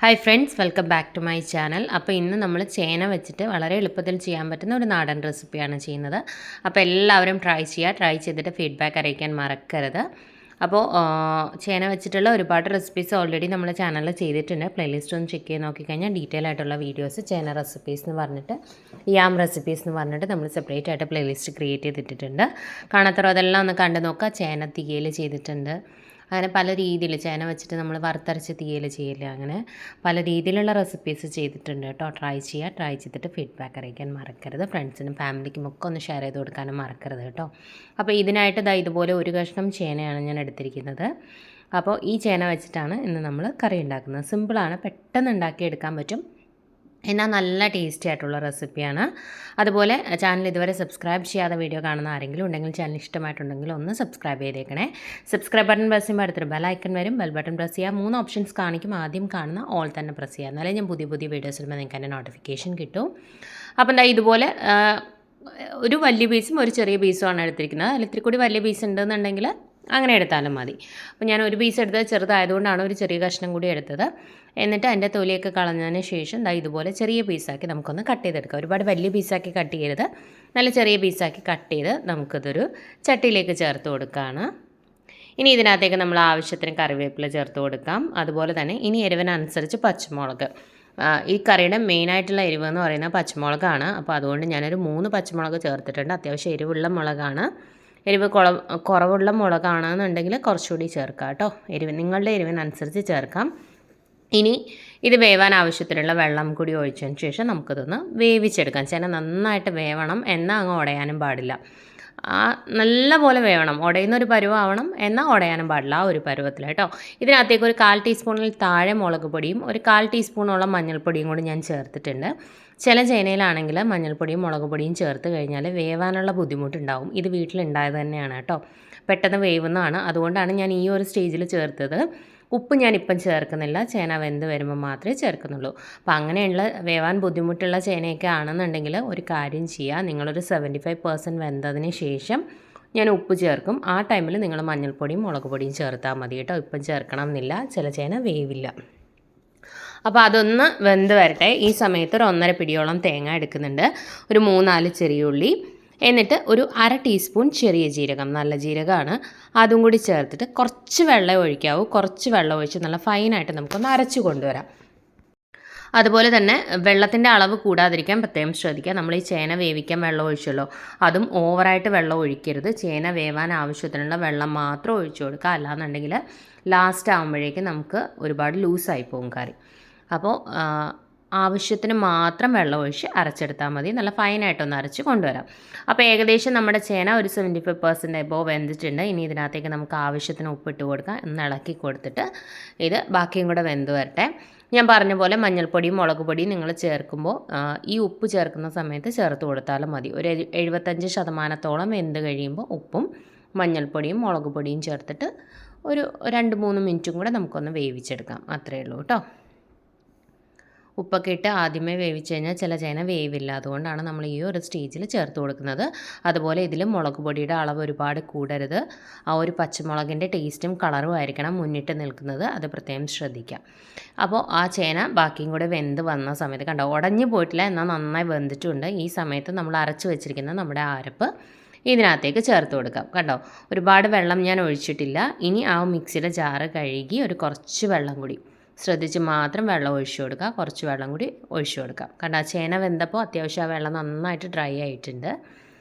Hi friends, welcome back to my channel. അപ്പോൾ ഇന്ന് നമ്മൾ ചേന വെച്ചിട്ട് വളരെ എളുപ്പത്തിൽ ചെയ്യാൻ പറ്റുന്ന ഒരു നാടൻ റെസിപ്പിയാണ് ചെയ്യുന്നത്. അപ്പോൾ എല്ലാവരും ട്രൈ ചെയ്തിട്ട് ഫീഡ്ബാക്ക് അറിയിക്കാൻ മറക്കരുത്. അപ്പോൾ ചേന വെച്ചിട്ടുള്ള ഒരുപാട് റെസിപ്പീസ് ഓൾറെഡി നമ്മുടെ ചാനലിൽ ചെയ്തിട്ടുണ്ട്. പ്ലേലിസ്റ്റ് ഒന്ന് ചെക്ക് ചെയ്ത് നോക്കിക്കഴിഞ്ഞാൽ ഡീറ്റെയിൽ ആയിട്ടുള്ള വീഡിയോസ് ചേന റെസിപ്പീസ് എന്ന് പറഞ്ഞിട്ട് യാം റെസിപ്പീസ് എന്ന് പറഞ്ഞിട്ട് നമ്മൾ സെപ്പറേറ്റ് ആയിട്ട് പ്ലേലിസ്റ്റ് ക്രിയേറ്റ് ചെയ്തിട്ടുണ്ട്. കാണാത്തവർ അതെല്ലാം ഒന്ന് കണ്ടു നോക്കുക. ചേന തീയൽ ചെയ്തിട്ടുണ്ട്. അങ്ങനെ പല രീതിയിൽ ചേന വെച്ചിട്ട് നമ്മൾ വറുത്തരച്ച് തീയൽ ചെയ്യില്ല, അങ്ങനെ പല രീതിയിലുള്ള റെസിപ്പീസ് ചെയ്തിട്ടുണ്ട് കേട്ടോ. ട്രൈ ചെയ്തിട്ട് ഫീഡ്ബാക്ക് അറിയിക്കാൻ മറക്കരുത്. ഫ്രണ്ട്സിനും ഫാമിലിക്കും ഒക്കെ ഒന്ന് ഷെയർ ചെയ്ത് കൊടുക്കാനും മറക്കരുത് കേട്ടോ. അപ്പോൾ ഇതിനായിട്ട് ഇതുപോലെ ഒരു കഷ്ണം ചേനയാണ് ഞാൻ എടുത്തിരിക്കുന്നത്. അപ്പോൾ ഈ ചേന വെച്ചിട്ടാണ് ഇന്ന് നമ്മൾ കറി ഉണ്ടാക്കുന്നത്. സിമ്പിളാണ്, പെട്ടെന്ന് ഉണ്ടാക്കിയെടുക്കാൻ പറ്റും, എന്നാൽ നല്ല ടേസ്റ്റി ആയിട്ടുള്ള റെസിപ്പിയാണ്. അതുപോലെ ചാനൽ ഇതുവരെ സബ്സ്ക്രൈബ് ചെയ്യാതെ വീഡിയോ കാണുന്ന ആരെങ്കിലും ഉണ്ടെങ്കിൽ ചാനൽ ഇഷ്ടമായിട്ടുണ്ടെങ്കിൽ ഒന്ന് സബ്സ്ക്രൈബ് ചെയ്തേക്കണേ. സബ്സ്ക്രൈബ് ബട്ടൺ പ്രസ് ചെയ്യുമ്പോൾ അടുത്തൊരു ബെൽ ഐക്കൺ വരും. ബെൽ ബട്ടൺ പ്രസ് ചെയ്യുക. 3 ഓപ്ഷൻസ് കാണിക്കും. ആദ്യം കാണുന്ന ഓൾ തന്നെ പ്രസ് ചെയ്യുക, എന്നാലേ ഞാൻ പുതിയ വീഡിയോസ് ഇടുമ്പോൾ നിങ്ങൾക്ക് എൻ്റെ നോട്ടിഫിക്കേഷൻ കിട്ടും. അപ്പം ഇതുപോലെ ഒരു വലിയ പീസും ഒരു ചെറിയ പീസുമാണ് എടുത്തിരിക്കുന്നത്. അതിൽ ഇത്തിരി കൂടി വലിയ പീസ് ഉണ്ടെന്നുണ്ടെങ്കിൽ അങ്ങനെ എടുത്താലും മതി. അപ്പോൾ ഞാൻ ഒരു പീസ് എടുത്തത് ചെറുതായതുകൊണ്ടാണ് ഒരു ചെറിയ കഷ്ണം കൂടി എടുത്തത്. എന്നിട്ട് അതിൻ്റെ തൊലിയൊക്കെ കളഞ്ഞതിന് ശേഷം ഇതുപോലെ ചെറിയ പീസാക്കി നമുക്കൊന്ന് കട്ട് ചെയ്തെടുക്കാം. ഒരുപാട് വലിയ പീസാക്കി കട്ട് ചെയ്യരുത്, നല്ല ചെറിയ പീസാക്കി കട്ട് ചെയ്ത് നമുക്കിതൊരു ചട്ടിയിലേക്ക് ചേർത്ത് കൊടുക്കുകയാണ്. ഇനി ഇതിനകത്തേക്ക് നമ്മൾ ആവശ്യത്തിന് കറിവേപ്പില ചേർത്ത് കൊടുക്കാം. അതുപോലെ തന്നെ ഇനി എരിവിനനുസരിച്ച് പച്ചമുളക്. ഈ കറിയുടെ മെയിനായിട്ടുള്ള എരിവ് എന്ന് പറയുന്നത് പച്ചമുളകാണ്. അപ്പോൾ അതുകൊണ്ട് ഞാനൊരു 3 പച്ചമുളക് ചേർത്തിട്ടുണ്ട്. അത്യാവശ്യം എരിവുള്ള മുളകാണ്. എരിവ് കുറവുള്ള മുളകാണെന്നുണ്ടെങ്കിൽ കുറച്ചുകൂടി ചേർക്കാം കേട്ടോ. നിങ്ങളുടെ എരിവിനനുസരിച്ച് ചേർക്കാം. ഇനി ഇത് വേവാൻ ആവശ്യത്തിനുള്ള വെള്ളം കൂടി ഒഴിച്ചതിന് ശേഷം നമുക്കിതൊന്ന് വേവിച്ചെടുക്കാം. ചേന നന്നായിട്ട് വേവണം, എന്നാൽ അങ്ങ് ഉടയാനും പാടില്ല. നല്ലപോലെ വേവണം, ഉടയുന്നൊരു പരുവാവണം, എന്നാൽ ഉടയാനും പാടില്ല. ആ ഒരു പരുവത്തിൽ കേട്ടോ. ഇതിനകത്തേക്ക് ഒരു 1/4 ടീസ്പൂണിൽ താഴെ മുളക് പൊടിയും ഒരു 1/4 ടീസ്പൂണോളം മഞ്ഞൾപ്പൊടിയും കൂടി ഞാൻ ചേർത്തിട്ടുണ്ട്. ചില ചേനയിലാണെങ്കിൽ മഞ്ഞൾപ്പൊടിയും മുളക് പൊടിയും ചേർത്ത് കഴിഞ്ഞാൽ വേവാനുള്ള ബുദ്ധിമുട്ടുണ്ടാവും. ഇത് വീട്ടിലുണ്ടായത് തന്നെയാണ് കേട്ടോ, പെട്ടെന്ന് വേവുന്നതാണ്. അതുകൊണ്ടാണ് ഞാൻ ഈ ഒരു സ്റ്റേജിൽ ചേർത്തത്. ഉപ്പ് ഞാനിപ്പം ചേർക്കുന്നില്ല, ചേന വെന്ത് വരുമ്പോൾ മാത്രമേ ചേർക്കുന്നുള്ളൂ. അപ്പോൾ അങ്ങനെയുള്ള വേവാൻ ബുദ്ധിമുട്ടുള്ള ചേനയൊക്കെ ആണെന്നുണ്ടെങ്കിൽ ഒരു കാര്യം ചെയ്യുക, നിങ്ങളൊരു 75% വെന്തതിന് ശേഷം ഞാൻ ഉപ്പ് ചേർക്കും. ആ ടൈമിൽ നിങ്ങൾ മഞ്ഞൾപ്പൊടിയും മുളക് പൊടിയും ചേർത്താൽ മതി കേട്ടോ. ഇപ്പം ചേർക്കണം എന്നില്ല, ചില ചേന വേവില്ല. അപ്പോൾ അതൊന്ന് വെന്ത് വരട്ടെ. ഈ സമയത്ത് ഒരു 1.5 പിടിയോളം തേങ്ങ എടുക്കുന്നുണ്ട്, ഒരു 3-4 ചെറിയ ഉള്ളി, എന്നിട്ട് ഒരു 1/2 ടീസ്പൂൺ ചെറിയ ജീരകം, നല്ല ജീരകമാണ്, അതും കൂടി ചേർത്തിട്ട് കുറച്ച് വെള്ളം ഒഴിക്കാവൂ. കുറച്ച് വെള്ളം ഒഴിച്ച് നല്ല ഫൈനായിട്ട് നമുക്കൊന്ന് അരച്ച് കൊണ്ടുവരാം. അതുപോലെ തന്നെ വെള്ളത്തിൻ്റെ അളവ് കൂടാതിരിക്കാൻ പ്രത്യേകം ശ്രദ്ധിക്കുക. നമ്മൾ ഈ ചേന വേവിക്കാൻ വെള്ളം ഒഴിച്ചല്ലോ, അതും ഓവറായിട്ട് വെള്ളം ഒഴിക്കരുത്. ചേന വേവാൻ ആവശ്യത്തിനുള്ള വെള്ളം മാത്രം ഒഴിച്ചു കൊടുക്കുക. അല്ലാന്നുണ്ടെങ്കിൽ ലാസ്റ്റ് ആകുമ്പോഴേക്കും നമുക്ക് ഒരുപാട് ലൂസായി പോകും കറി. അപ്പോൾ ആവശ്യത്തിന് മാത്രം വെള്ളം ഒഴിച്ച് അരച്ചെടുത്താൽ മതി. നല്ല ഫൈനായിട്ടൊന്ന് അരച്ച് കൊണ്ടുവരാം. അപ്പോൾ ഏകദേശം നമ്മുടെ ചേന ഒരു 75% എബോവ് വെന്തിട്ടുണ്ട്. ഇനി ഇതിനകത്തേക്ക് നമുക്ക് ആവശ്യത്തിന് ഉപ്പിട്ട് കൊടുക്കാം. ഒന്ന് ഇളക്കി കൊടുത്തിട്ട് ഇത് ബാക്കിയും കൂടെ വെന്ത് വരട്ടെ. ഞാൻ പറഞ്ഞ പോലെ മഞ്ഞൾപ്പൊടിയും മുളക് പൊടിയും നിങ്ങൾ ചേർക്കുമ്പോൾ ഈ ഉപ്പ് ചേർക്കുന്ന സമയത്ത് ചേർത്ത് കൊടുത്താലും മതി. ഒരു 75% വെന്ത് കഴിയുമ്പോൾ ഉപ്പും മഞ്ഞൾപ്പൊടിയും മുളക് പൊടിയും ചേർത്തിട്ട് ഒരു 2-3 മിനിറ്റും കൂടെ നമുക്കൊന്ന് വേവിച്ചെടുക്കാം. അത്രയേ ഉള്ളൂ കേട്ടോ. ഉപ്പൊക്കെ ഇട്ട് ആദ്യമേ വേവിച്ച് കഴിഞ്ഞാൽ ചില ചേന വേവില്ല, അതുകൊണ്ടാണ് നമ്മൾ ഈ ഒരു സ്റ്റേജിൽ ചേർത്ത് കൊടുക്കുന്നത്. അതുപോലെ ഇതിൽ മുളക് പൊടിയുടെ അളവ് ഒരുപാട് കൂടരുത്. ആ ഒരു പച്ചമുളകിൻ്റെ ടേസ്റ്റും കളറും ആയിരിക്കണം മുന്നിട്ട് നിൽക്കുന്നത്, അത് പ്രത്യേകം ശ്രദ്ധിക്കാം. അപ്പോൾ ആ ചേന ബാക്കിയും കൂടെ വെന്ത് വന്ന സമയത്ത് കണ്ടോ, ഉടഞ്ഞു പോയിട്ടില്ല, എന്നാൽ നന്നായി വെന്തിട്ടുണ്ട്. ഈ സമയത്ത് നമ്മൾ അരച്ച് വെച്ചിരിക്കുന്ന നമ്മുടെ അരപ്പ് ഇതിനകത്തേക്ക് ചേർത്ത് കൊടുക്കാം. കണ്ടോ, ഒരുപാട് വെള്ളം ഞാൻ ഒഴിച്ചിട്ടില്ല. ഇനി ആ മിക്സിയുടെ ജാറ് കഴുകി ഒരു കുറച്ച് വെള്ളം കൂടി ശ്രദ്ധിച്ച് മാത്രം വെള്ളം ഒഴിച്ചു കൊടുക്കുക. കുറച്ച് വെള്ളം കൂടി ഒഴിച്ചു കൊടുക്കാം. കണ്ടോ, ചേന വെന്തപ്പോൾ അത്യാവശ്യം ആ വെള്ളം നന്നായിട്ട് ഡ്രൈ ആയിട്ടുണ്ട്.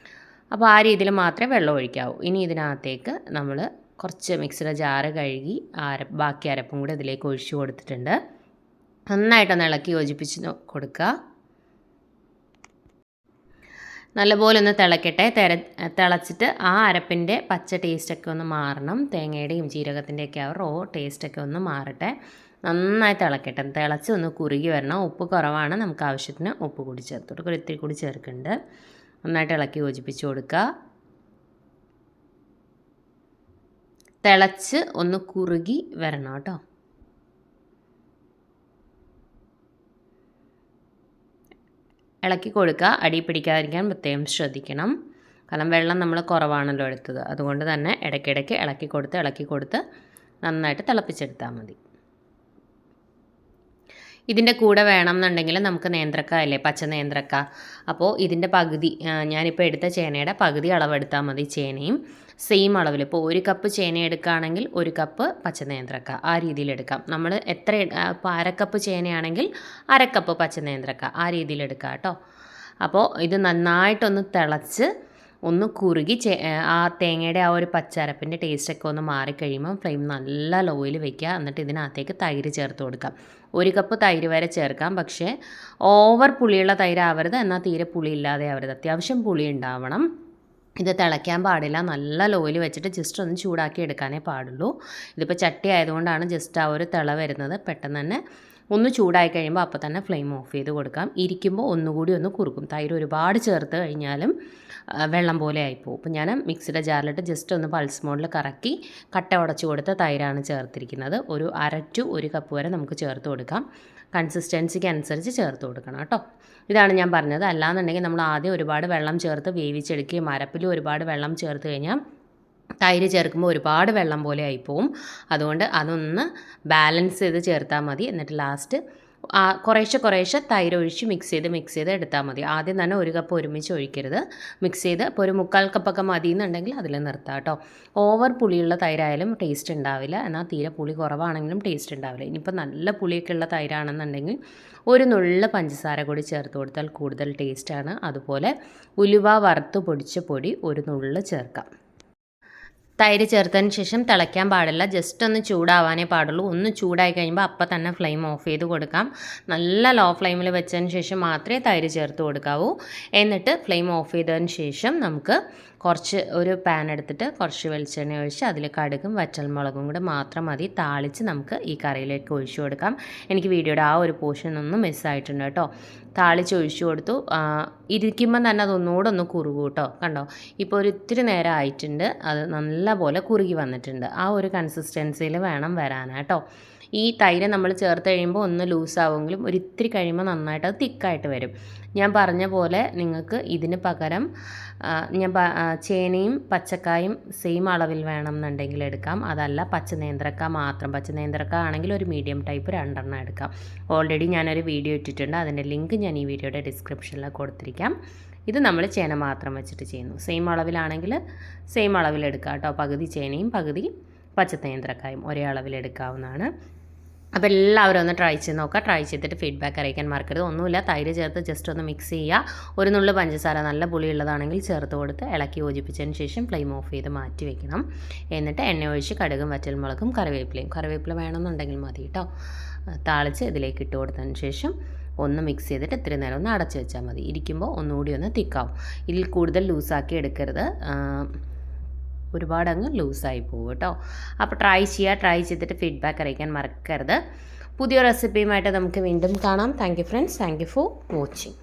അപ്പോൾ ആ രീതിയിൽ മാത്രമേ വെള്ളം ഒഴിക്കാവൂ. ഇനി ഇതിനകത്തേക്ക് നമ്മൾ കുറച്ച് മിക്സിയുടെ ജാറ് കഴുകി ബാക്കി അരപ്പും കൂടി ഇതിലേക്ക് ഒഴിച്ചു കൊടുത്തിട്ടുണ്ട്. നന്നായിട്ടൊന്ന് ഇളക്കി യോജിപ്പിച്ച് കൊടുക്കുക. നല്ലപോലെ ഒന്ന് തിളക്കട്ടെ. തിളച്ചിട്ട് ആ അരപ്പിൻ്റെ പച്ച ടേസ്റ്റൊക്കെ ഒന്ന് മാറണം. തേങ്ങയുടെയും ജീരകത്തിൻ്റെയൊക്കെ ആ റോ ടേസ്റ്റൊക്കെ ഒന്ന് മാറട്ടെ. നന്നായി തിളക്കട്ടെ. തിളച്ച് ഒന്ന് കുറുകി വരണം. ഉപ്പ് കുറവാണ്, നമുക്ക് ആവശ്യത്തിന് ഉപ്പ് കൂടി ചേർത്ത് കൊടുക്കുക. ഇത്തിരി കൂടി ചേർക്കുന്നുണ്ട്. നന്നായിട്ട് ഇളക്കി യോജിപ്പിച്ച് കൊടുക്കുക. തിളച്ച് ഒന്ന് കുറുകി വരണം കേട്ടോ. ഇളക്കി കൊടുക്കുക. അടി പിടിക്കാതിരിക്കാൻ പ്രത്യേകം ശ്രദ്ധിക്കണം. കാരണം വെള്ളം നമ്മൾ കുറവാണല്ലോ എടുത്തത്, അതുകൊണ്ട് തന്നെ ഇടയ്ക്കിടയ്ക്ക് ഇളക്കി കൊടുത്ത് നന്നായിട്ട് തിളപ്പിച്ചെടുത്താൽ മതി. ഇതിൻ്റെ കൂടെ വേണമെന്നുണ്ടെങ്കിൽ നമുക്ക് നേന്ത്രക്ക അല്ലേ, പച്ച നേന്ത്രക്ക. അപ്പോൾ ഇതിൻ്റെ പകുതി, ഞാനിപ്പോൾ എടുത്ത ചേനയുടെ പകുതി അളവെടുത്താൽ മതി ചേനയും. സെയിം അളവിൽ, ഇപ്പോൾ 1 കപ്പ് ചേന എടുക്കുകയാണെങ്കിൽ 1 കപ്പ് പച്ച നേന്ത്രക്ക, ആ രീതിയിൽ എടുക്കാം. നമ്മൾ ഇപ്പോൾ 1/2 കപ്പ് ചേനയാണെങ്കിൽ 1/2 കപ്പ് പച്ച നേന്ത്രക്ക, ആ രീതിയിൽ എടുക്കാം കേട്ടോ. അപ്പോൾ ഇത് നന്നായിട്ടൊന്ന് തിളച്ച് ഒന്ന് കുറുകി ആ തേങ്ങയുടെ ആ ഒരു പച്ചരപ്പിൻ്റെ ടേസ്റ്റൊക്കെ ഒന്ന് മാറിക്കഴിയുമ്പം ഫ്ലെയിം നല്ല ലോയിൽ വെക്കുക. എന്നിട്ട് ഇതിനകത്തേക്ക് തൈര് ചേർത്ത് കൊടുക്കാം. 1 കപ്പ് തൈര് വരെ ചേർക്കാം. പക്ഷേ ഓവർ പുളിയുള്ള തൈരാവരുത്, എന്നാൽ തീരെ പുളി ഇല്ലാതെ ആവരുത്. അത്യാവശ്യം പുളി ഉണ്ടാവണം. ഇത് തിളയ്ക്കാൻ പാടില്ല. നല്ല ലോയിൽ വെച്ചിട്ട് ജസ്റ്റ് ഒന്ന് ചൂടാക്കി എടുക്കാനേ പാടുള്ളൂ. ഇതിപ്പോൾ ചട്ടി ആയതുകൊണ്ടാണ് ജസ്റ്റ് ആ ഒരു തിള വരുന്നത്. പെട്ടെന്ന് തന്നെ ഒന്ന് ചൂടായി കഴിയുമ്പോൾ അപ്പോൾ തന്നെ ഫ്ലെയിം ഓഫ് ചെയ്ത് കൊടുക്കാം. ഇരിക്കുമ്പോൾ ഒന്നുകൂടി ഒന്ന് കുറുക്കും. തൈര് ഒരുപാട് ചേർത്ത് കഴിഞ്ഞാലും വെള്ളം പോലെ ആയിപ്പോവും. അപ്പോൾ ഞാൻ മിക്സിയുടെ ജാറിലിട്ട് ജസ്റ്റ് ഒന്ന് പൾസ് മോഡിൽ കറക്കി കട്ട ഉടച്ച് കൊടുത്ത തൈരാണ് ചേർത്തിരിക്കുന്നത്. ഒരു 1/2 to 1 കപ്പ് വരെ നമുക്ക് ചേർത്ത് കൊടുക്കാം. കൺസിസ്റ്റൻസിക്ക് അനുസരിച്ച് ചേർത്ത് കൊടുക്കണം കേട്ടോ. ഇതാണ് ഞാൻ പറഞ്ഞത്. അല്ലാന്നുണ്ടെങ്കിൽ നമ്മൾ ആദ്യം ഒരുപാട് വെള്ളം ചേർത്ത് വേവിച്ചെടുക്കുകയും അരപ്പിൽ ഒരുപാട് വെള്ളം ചേർത്ത് കഴിഞ്ഞാൽ തൈര് ചേർക്കുമ്പോൾ ഒരുപാട് വെള്ളം പോലെ ആയിപ്പോവും. അതുകൊണ്ട് അതൊന്ന് ബാലൻസ് ചെയ്ത് ചേർത്താൽ മതി. എന്നിട്ട് ലാസ്റ്റ് കുറേശ്ശെ തൈര് ഒഴിച്ച് മിക്സ് ചെയ്ത് എടുത്താൽ മതി. ആദ്യം തന്നെ 1 കപ്പ് ഒരുമിച്ച് ഒഴിക്കരുത്. മിക്സ് ചെയ്ത് ഇപ്പോൾ ഒരു 1/4 കപ്പൊക്കെ മതി എന്നുണ്ടെങ്കിൽ അതിൽ നിർത്താം കേട്ടോ. ഓവർ പുളിയുള്ള തൈരായാലും ടേസ്റ്റ് ഉണ്ടാവില്ല, എന്നാൽ തീരെ പുളി കുറവാണെങ്കിലും ടേസ്റ്റ് ഉണ്ടാവില്ല. ഇനിയിപ്പോൾ നല്ല പുളിയൊക്കെ ഉള്ള തൈരാണെന്നുണ്ടെങ്കിൽ ഒരു നുള്ള് പഞ്ചസാര കൂടി ചേർത്ത് കൊടുത്താൽ കൂടുതൽ ടേസ്റ്റാണ്. അതുപോലെ ഉലുവ വറുത്ത് പൊടിച്ച പൊടി ഒരു നുള്ള് ചേർക്കാം. തൈര് ചേർത്തതിന് ശേഷം തിളയ്ക്കാൻ പാടില്ല. ജസ്റ്റ് ഒന്ന് ചൂടാവാനേ പാടുള്ളൂ. ഒന്ന് ചൂടായി കഴിയുമ്പോൾ അപ്പം തന്നെ ഫ്ലെയിം ഓഫ് ചെയ്ത് കൊടുക്കാം. നല്ല ലോ ഫ്ലെയിമിൽ വെച്ചതിന് ശേഷം മാത്രമേ തൈര് ചേർത്ത് കൊടുക്കാവൂ. എന്നിട്ട് ഫ്ലെയിം ഓഫ് ചെയ്തതിന് ശേഷം നമുക്ക് ഒരു പാൻ എടുത്തിട്ട് കുറച്ച് വെളിച്ചെണ്ണ ഒഴിച്ച് അതിൽ കടുകും വറ്റൽമുളകും കൂടെ മാത്രം മതി താളിച്ച് നമുക്ക് ഈ കറിയിലേക്ക് ഒഴിച്ചു കൊടുക്കാം. എനിക്ക് വീഡിയോയുടെ ആ ഒരു പോർഷൻ ഒന്ന് മിസ്സായിട്ടുണ്ട് കേട്ടോ. താളിച്ച് ഒഴിച്ചു കൊടുത്തു. ഇരിക്കുമ്പം തന്നെ അതൊന്നുകൂടെ ഒന്ന് കുറുകും കേട്ടോ. കണ്ടോ, ഇപ്പോൾ ഇത്തിരി നേരം ആയിട്ടുണ്ട്. അത് നല്ലപോലെ കുറുകി വന്നിട്ടുണ്ട്. ആ ഒരു കൺസിസ്റ്റൻസിയിൽ വേണം വരാനാട്ടോ. ഈ തൈര് നമ്മൾ ചേർത്ത് കഴിയുമ്പോൾ ഒന്ന് ലൂസാവുമെങ്കിലും ഒരിത്തിരി കഴിയുമ്പോൾ നന്നായിട്ട് അത് തിക്കായിട്ട് വരും. ഞാൻ പറഞ്ഞ പോലെ നിങ്ങൾക്ക് ഇതിന് പകരം ചേനയും പച്ചക്കായും സെയിം അളവിൽ വേണമെന്നുണ്ടെങ്കിൽ എടുക്കാം. അതല്ല പച്ചനേന്ത്രക്ക മാത്രം, പച്ചനേന്ത്രക്ക ആണെങ്കിൽ ഒരു മീഡിയം ടൈപ്പ് 2 എടുക്കാം. ഓൾറെഡി ഞാനൊരു വീഡിയോ ഇട്ടിട്ടുണ്ട്. അതിൻ്റെ ലിങ്ക് ഞാൻ ഈ വീഡിയോയുടെ ഡിസ്ക്രിപ്ഷനിൽ കൊടുത്തിരിക്കാം. ഇത് നമ്മൾ ചേന മാത്രം വെച്ചിട്ട് ചെയ്യുന്നു. സെയിം അളവിലാണെങ്കിൽ സെയിം അളവിലെടുക്കാം കേട്ടോ. പകുതി ചേനയും പകുതി പച്ചനേന്ത്രക്കായും ഒരേ അളവിലെടുക്കാവുന്നതാണ്. അപ്പോൾ എല്ലാവരും ഒന്ന് ട്രൈ ചെയ്ത് നോക്കുക. ട്രൈ ചെയ്തിട്ട് ഫീഡ്ബാക്ക് അറിയിക്കാൻ മറക്കരുത്. ഒന്നുമില്ല, തൈര് ചേർത്ത് ജസ്റ്റ് ഒന്ന് മിക്സ് ചെയ്യുക. ഒരു നുള്ളു പഞ്ചസാര നല്ല പുളിയുള്ളതാണെങ്കിൽ ചേർത്ത് കൊടുത്ത് ഇളക്കി യോജിപ്പിച്ചതിന് ശേഷം ഫ്ലെയിം ഓഫ് ചെയ്ത് മാറ്റി വെക്കണം. എന്നിട്ട് എണ്ണ ഒഴിച്ച് കടുകും വറ്റൽമുളകും കറിവേപ്പില വേണമെന്നുണ്ടെങ്കിൽ മതി കേട്ടോ. താളിച്ച് ഇതിലേക്ക് ഇട്ട് കൊടുത്തതിന് ശേഷം ഒന്ന് മിക്സ് ചെയ്തിട്ട് ഇത്തിരി നേരം ഒന്ന് അടച്ച് വെച്ചാൽ മതി. ഇരിക്കുമ്പോൾ ഒന്നുകൂടി ഒന്ന് തിക്കാവും. ഇതിൽ കൂടുതൽ ലൂസാക്കി എടുക്കരുത്, ഒരുപാട് അങ്ങ് ലൂസായി പോകും കേട്ടോ. അപ്പോൾ ട്രൈ ചെയ്തിട്ട് ഫീഡ്ബാക്ക് അറിയിക്കാൻ മറക്കരുത്. പുതിയ റെസിപ്പിയുമായിട്ട് നമുക്ക് വീണ്ടും കാണാം. Thank you friends. Thank you for watching.